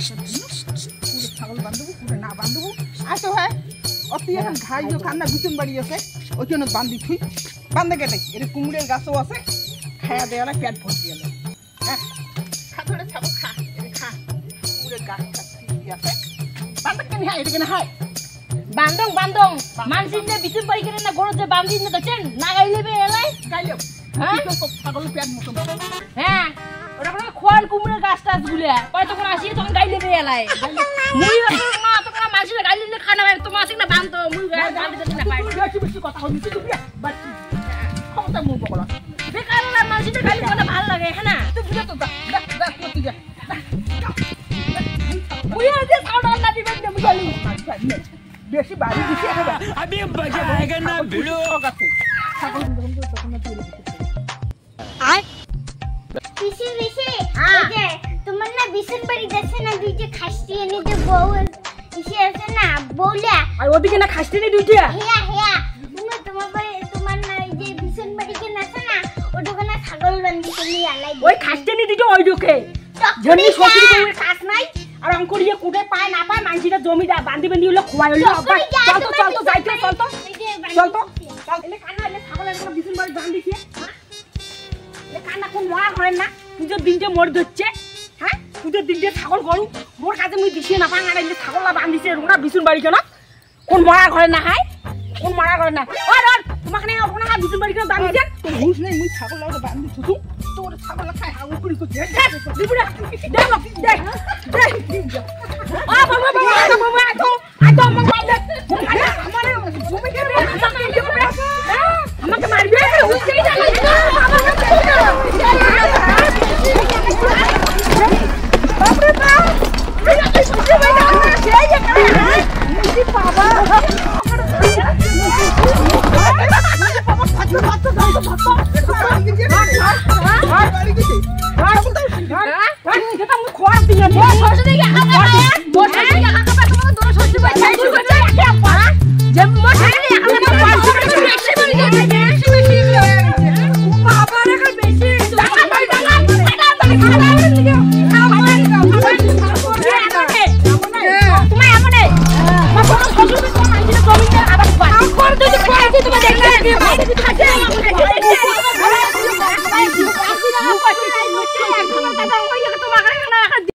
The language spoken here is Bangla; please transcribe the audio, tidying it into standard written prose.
ছাগল বান্ধবো পুরো না বান্ধবো আসো হ্যাঁ অতি এখন ঘাইও কান্না বিচুন বাড়ি আছে ওই জন্য বান্ধি থুই বান্ধে কেটে এটা কুমড়ের গাছও আছে খায়া দেওয়ালে পেট ভর্তি গেল হ্যাঁ খা ধরে ছাগল খা এটা খা কুমড়ের গাছ আছে বান্ধে কেন হ্যাঁ এটা কেন হয় বান্ধং বান্ধং মানসিনে বিচুন বাড়ি কেন না গরু যে বান্ধি না দেখছেন না গাইলে বে এলাই গাইলো হ্যাঁ ছাগল পেট মতো হ্যাঁ ওটা কোন খোয়াল কুমড়ের গাছ টাছ গুলে কয় তখন আসি তখন গাইলে বে এলাই মুই না তোমরা মানসিনে গাইলে খানা ভাই তোমার আসি না বান্ধ মুই বান্ধি দিতে না পাই বেশি বেশি কথা হইছে তুমি বাট ক্ষমতা মুখ বলা বেকার না মানসিনে গাইলে কথা ভালো লাগে হ্যাঁ না তুই বুঝে তো দা তুই যা মুই আজকে সাউন্ড না দিবেন না মুই গালি বেশি বাড়ি দিছি এখন अभी मजा आएगा ना भिड़ो পিসি পিসি এই যে তোমার না বিছন বাড়ি যাচ্ছে না দুই যে খাসি এনে যে বউ পিসি আছে না বউলা আর ওদিকে না খাসতে নি দুইটা হেয়া হেয়া তুমি তোমার বাড়ি তোমার না এই যে বিছন বাড়ি কেন আছে না ওটা না ছাগল বান্ধি তুমি আলাই ওই খাসতে নি দুইটা ওই ঢোকে জমি শ্বশুর বউয়ের কাজ নাই আর অঙ্করিয়ে কুটে পায় না পায় মানসিটা জমিটা বান্ধি বান্ধি হলো খোয়াই হলো চল তো যাইতে চল তো চল এলে কানা এলে ছাগলের কোনো বিছন বাড়ি বান্ধিছে এলে কানা কোন মরা করেন না পুজোর দিনটা মর ধরছে হ্যাঁ পুজোর দিনটা ছাগল গরু মোর কাছে মুই দিছি না পাঙা এলে ছাগল বান্ধিছে ওরা বিছন বাড়ি কেন কোন মরা ঘরে না হাই কোন মরা ঘরে না ওর তোমাকে না ওখানে হা বিছন বাড়ি কেন বান্ধিছে তো হুঁশ নেই মুই ছাগল আর বান্ধি থুতু তোর ছাগল খাই হাগু করি তো দিবুড়া দেখ বাবা তো আমাকে মারবে আমাকে মারবে